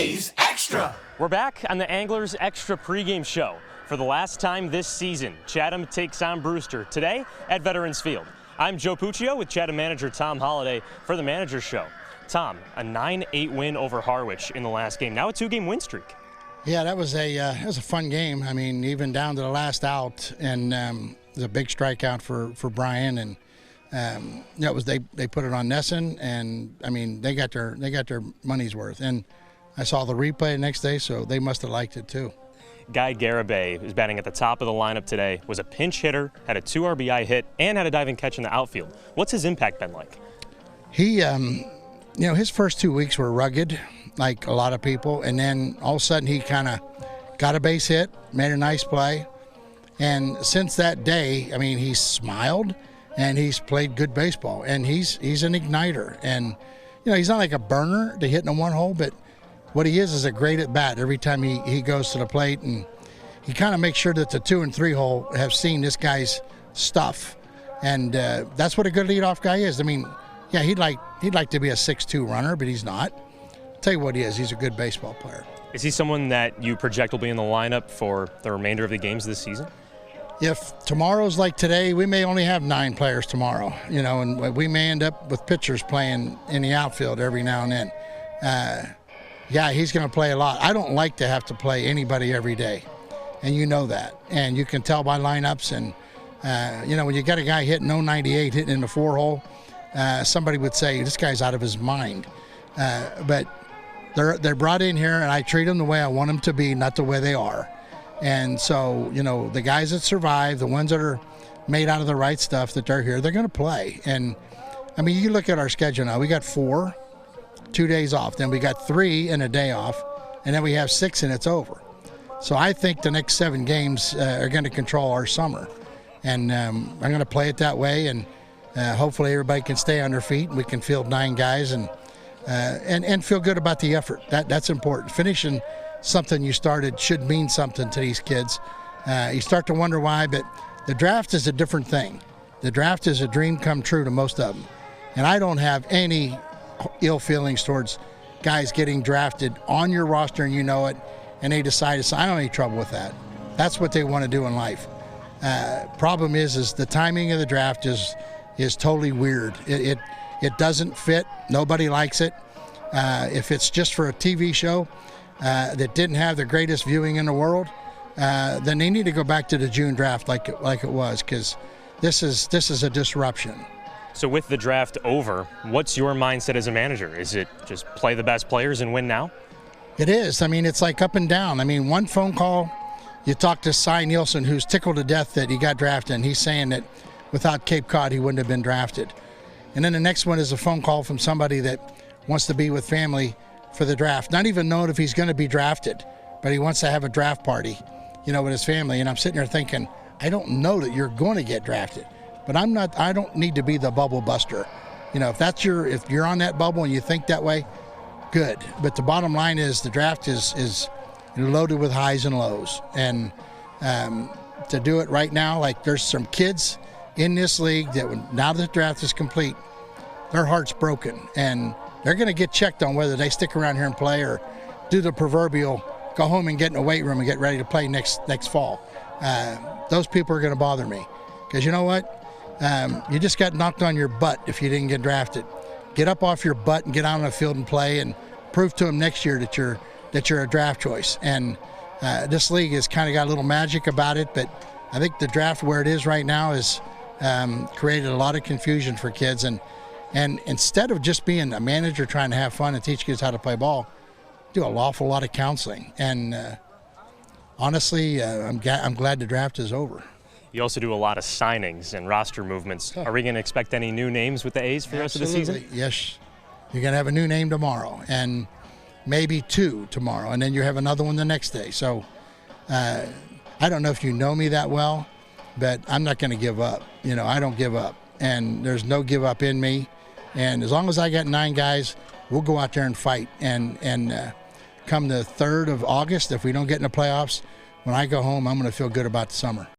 A's Extra. We're back on the Anglers Extra pregame show. For the last time this season, Chatham takes on Brewster today at Veterans Field. I'm Joe Puccio with Chatham manager Tom Holliday for the Manager's Show. Tom, a 9-8 win over Harwich in the last game. Now a 2-game win streak. Yeah, that was a fun game. I mean, even down to the last out, and it was a big strikeout for Brian, and that was they put it on Nesson, and I mean they got their money's worth. And I saw the replay the next day, so they must have liked it too. Guy Garibay is batting at the top of the lineup today, was a pinch hitter, had a 2 RBI hit, and had a diving catch in the outfield. What's his impact been like? He, his first 2 weeks were rugged, like a lot of people, and then all of a sudden he kind of got a base hit, made a nice play, and since that day, I mean, he's smiled and he's played good baseball, and he's an igniter, and he's not like a burner to hit in a one hole, but what he is a great at bat every time he goes to the plate, and he kind of makes sure that the 2 and 3 hole have seen this guy's stuff, and that's what a good leadoff guy is. I mean, yeah, he'd like to be a 6'2" runner, but he's not. I'll tell you what he is. He's a good baseball player. Is he someone that you project will be in the lineup for the remainder of the games this season? If tomorrow's like today, we may only have 9 players tomorrow, and we may end up with pitchers playing in the outfield every now and then. Yeah, he's going to play a lot. I don't like to have to play anybody every day, and you know that. And you can tell by lineups. And, when you got a guy hitting 098, hitting in the 4 hole, somebody would say, this guy's out of his mind. But they're brought in here, and I treat them the way I want them to be, not the way they are. And so, the guys that survive, the ones that are made out of the right stuff that they're here, they're going to play. And, I mean, you look at our schedule now. We got 4. 2 days off, then we got 3 and a day off, and then we have 6 and it's over. So I think the next 7 games are going to control our summer, and I'm going to play it that way, and hopefully everybody can stay on their feet and we can field 9 guys and feel good about the effort. That's important. Finishing something you started should mean something to these kids. You start to wonder why, but the draft is a different thing. The draft is a dream come true to most of them, and I don't have any ill feelings towards guys getting drafted on your roster, and you know it, and they decide to sign. I don't have any trouble with that. That's what they want to do in life. Problem is the timing of the draft is totally weird. It doesn't fit. Nobody likes it. If it's just for a TV show that didn't have the greatest viewing in the world, then they need to go back to the June draft like it was, because this is a disruption. So with the draft over, what's your mindset as a manager? Is it just play the best players and win now? It is. I mean, it's like up and down. I mean, one phone call, you talk to Cy Nielsen, who's tickled to death that he got drafted, and he's saying that without Cape Cod, he wouldn't have been drafted. And then the next one is a phone call from somebody that wants to be with family for the draft, not even knowing if he's going to be drafted, but he wants to have a draft party, with his family. And I'm sitting there thinking, I don't know that you're going to get drafted. But I don't need to be the bubble buster. If you're on that bubble and you think that way, good. But the bottom line is the draft is loaded with highs and lows. And to do it right now, like there's some kids in this league that now that the draft is complete, their heart's broken. And they're going to get checked on whether they stick around here and play or do the proverbial go home and get in a weight room and get ready to play next fall. Those people are going to bother me. Because you know what? You just got knocked on your butt if you didn't get drafted. Get up off your butt and get out on the field and play, and prove to them next year that you're a draft choice. And this league has kind of got a little magic about it, but I think the draft where it is right now has created a lot of confusion for kids. And instead of just being a manager trying to have fun and teach kids how to play ball, do an awful lot of counseling. And honestly, I'm glad the draft is over. You also do a lot of signings and roster movements. Are we going to expect any new names with the A's for the rest of the season? Yes. You're going to have a new name tomorrow, and maybe 2 tomorrow, and then you have another one the next day. So I don't know if you know me that well, but I'm not going to give up. I don't give up, and there's no give up in me. And as long as I got 9 guys, we'll go out there and fight. And come the 3rd of August, if we don't get in the playoffs, when I go home, I'm going to feel good about the summer.